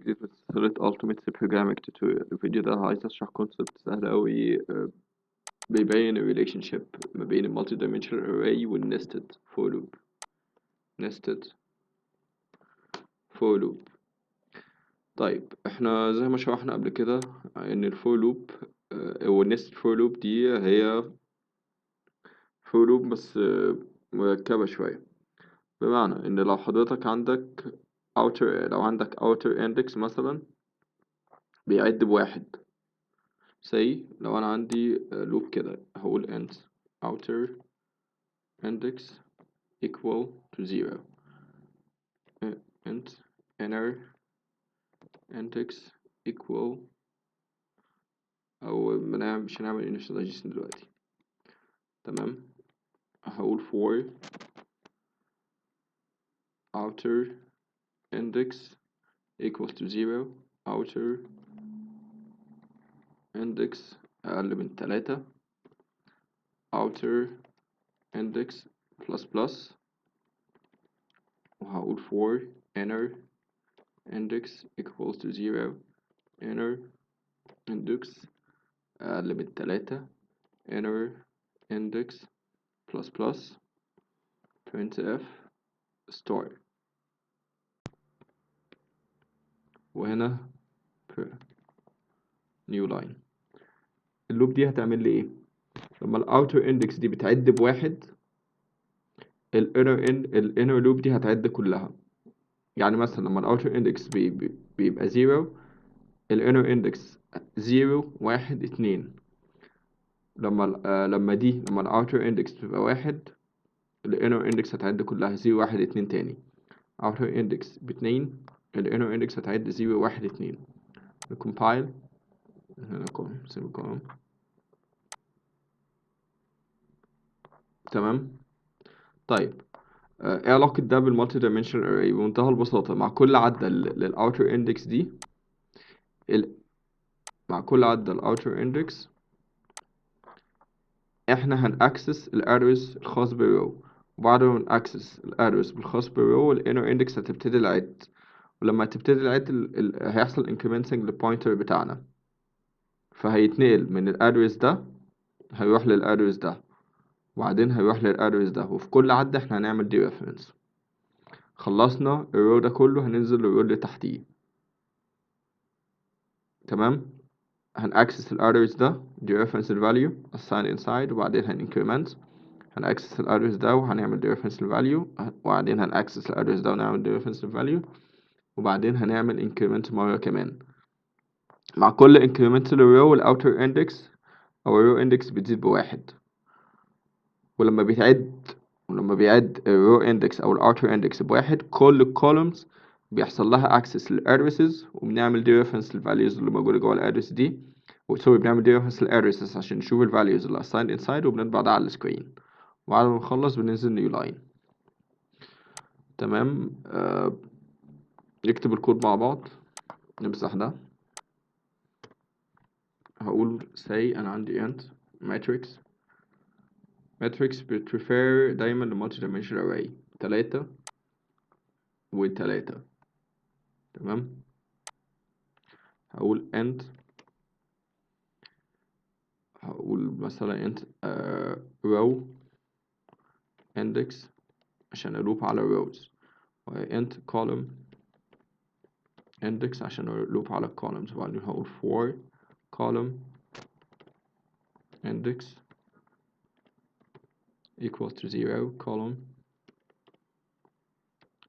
جديد من سلسلة Ultimate Programming Tutorial. الفيديو ده عايز أشرح كونسبت سهل أوي بيبين ال relationship ما بين ال multi-dimensional array وال nested for loop. nested for loop. طيب احنا زي ما شرحنا قبل كده إن ال for loop أو ال nested for loop دي هي for loop بس مركبة شوية. بمعنى إن لو حضرتك عندك لو عندك outer index مثلا بيعد بواحد. say لو أنا عندي loop كده هقول int outer index equal to 0 int inner index equal أو مش هنعمل initialization دلوقتي. تمام. هقول for outer index equals to 0 outer index أقل من 3 outer index plus plus وهقول for inner index equals to 0 inner index أقل من 3 inner index plus plus printf star وهنا new line. اللوب دي هتعمل لي ايه؟ لما الاوتر اندكس دي بتعد بواحد الانر لوب دي هتعد كلها. يعني مثلا لما الاوتر اندكس بيبقى 0 الانر اندكس 0 1 2. لما الاوتر اندكس بتبقى 1 الانر اندكس هتعد كلها 0 1 2 تاني. outer index ب2 الانر اندكس هتعد 0 1 2. نكمبايل هنا سيميكولون. تمام. طيب ايه علاقة ده بالمالتي دايمنشنال اري؟ بمنتهى البساطة مع كل عدة للاوتر اندكس دي مع كل عدة الاوتر اندكس احنا هنأكسس الاريز الخاص بالرو، وبعد ما نأكسس الاريز بالخاص بالرو الانر اندكس هتبتدي العد، ولما تبتدي العد هيحصل incrementing للبوينتر بتاعنا، فهيتنقل من الادرس ده هيروح للادرس ده وبعدين هيروح للادرس ده، وفي كل عدة احنا هنعمل دي ريفرنس. خلصنا الرو ده كله هننزل للرو اللي تحتيه. تمام. هنأكسس الادرس ده دي ريفرنس الفاليو assign inside وبعدين هنincrement. هنأكسس الادرس ده وهنعمل دي ريفرنس الفاليو وبعدين هنأكسس الادرس ده ونعمل دي ريفرنس الفاليو وبعدين هنعمل increment مرة كمان. مع كل increment للرو الاوتر اندكس او الرو اندكس بتزيد بواحد، ولما بيعد الرو اندكس او الاوتر اندكس بواحد كل الكولومز بيحصل لها اكسس للادرسز وبنعمل دي ريفرنس للفاليوز اللي موجوده جوه الادرس دي، وسوري بنعمل دي ريفرنس للادرسز عشان نشوف الفاليوز اللي assigned inside وبنطبع ده على السكرين، وبعد ما نخلص بننزل نيو لاين. تمام. نكتب الكود مع بعض. نمسح ده. هقول say انا عندي int matrix بتريفير دايما لمالتي دايمنشنال array 3 و3. تمام. هقول مثلا int row index عشان ألوب على rows، و int column index عشان ألوب على columns، وبعدين هقول for column index equals to 0 column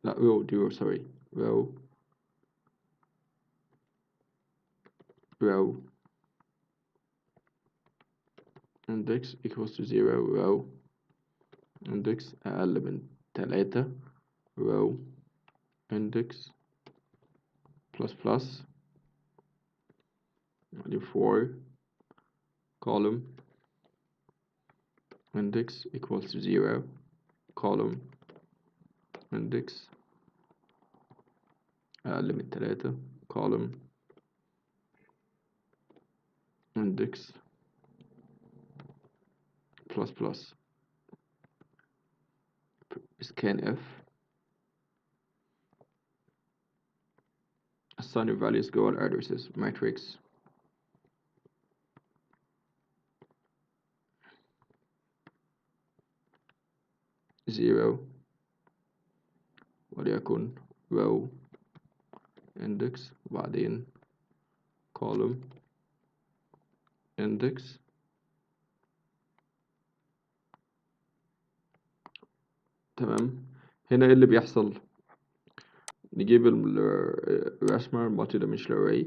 لا row دي row sorry row index equals to 0 row index أقل من 3 row index plus plus وبعدين for column index equals to 0 column index أقل من 3 column index plus plus scanf assign values جوه ال addresses matrix 0 وليكن row index وبعدين column index. تمام. هنا ايه اللي بيحصل؟ نجيب الرسمة multi dimensional array،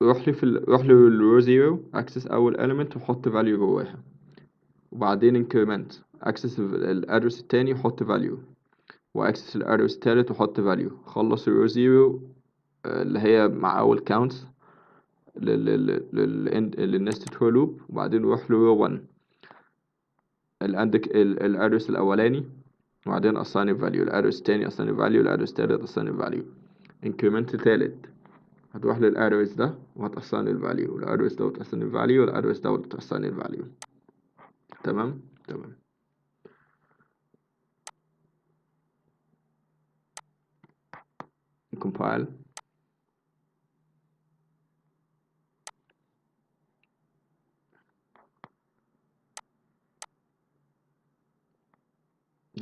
روح لي row 0 access أول element وحط value جواها، وبعدين increment access الأدرس التاني وحط value، وأكسس الأدرس التالت وحط value. خلص الrow 0 اللي هي مع أول count للnested for loop، وبعدين روح ل row 1 الأدرس الأولاني، وبعدين assign value الأدرس التاني assign value الأدرس التالت assign value. increment تالت هتروح للأدرس ده وهتأساين الفاليو، والأدرس ده وتأساين الفاليو، والأدرس ده وتأساين الفاليو. تمام. compile.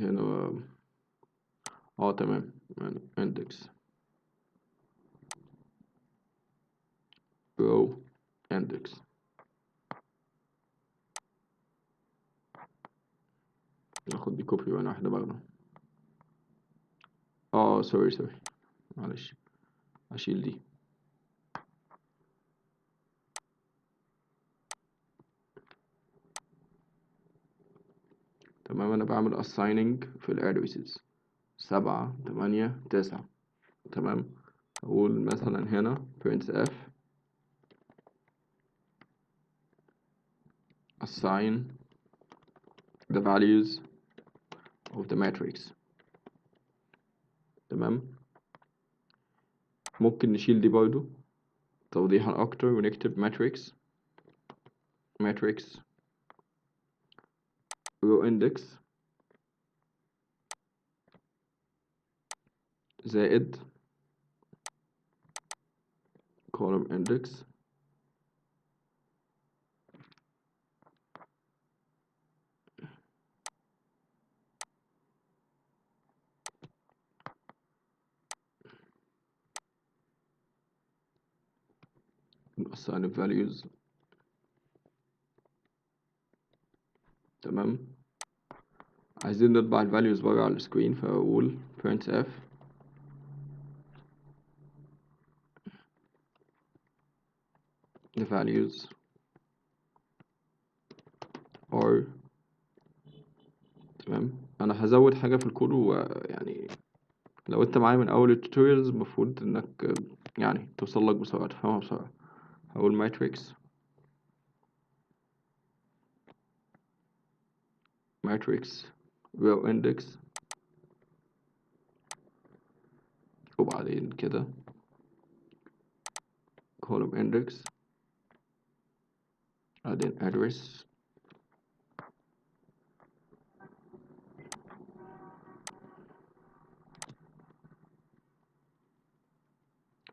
هنا تمام index row index. ناخد دي كوبي وانا واحدة باخده. سوري معلش، هشيل دي. تمام. انا بعمل assigning في الادرسز 7 8 9. تمام. اقول مثلا هنا printf assign the values of the matrix. تمام. ممكن نشيل دي برضو توضيحا اكتر ونكتب matrix row index زائد column index assign values. تمام. عايزين نطبع الفاليوز بره على السكرين، فأقول printf the values are. تمام. انا هزود حاجة في الكود، ويعني لو انت معايا من اول التوتوريالز المفروض انك يعني توصل لك بسرعة، تفهمها بسرعة. هقول matrix row index وبعدين كده column index بعدين address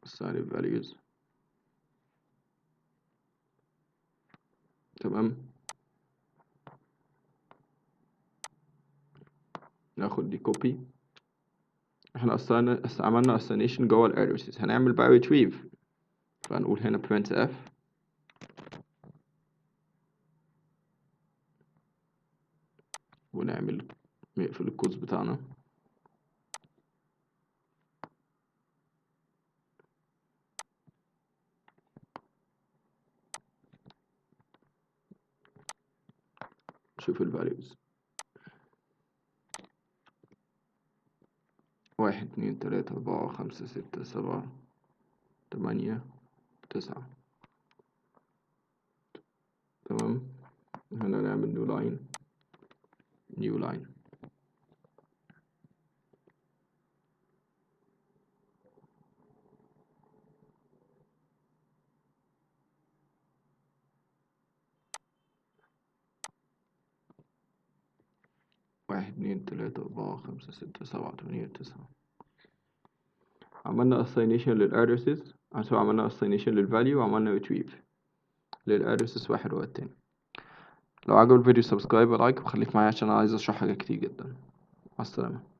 assign values. تمام. ناخد دي copy. احنا عملنا assignation جوه ال addresses، هنعمل بقى retrieve. فهنقول هنا printf نقفل الكودز بتاعنا. نشوف الفاليوز 1 2 3 4 5 6 7 8 9. تمام. هنا نعمل new line 1 2 3 4 5 6 7 8 9. عملنا assignation للaddresses، عملنا assignation للvalue، وعملنا retrieve للaddresses واحد والتاني. لو عجب الفيديو سبسكرايب ولايك وخليك معايا عشان أنا عايز اشرح حاجات كتير جدا. مع السلامة.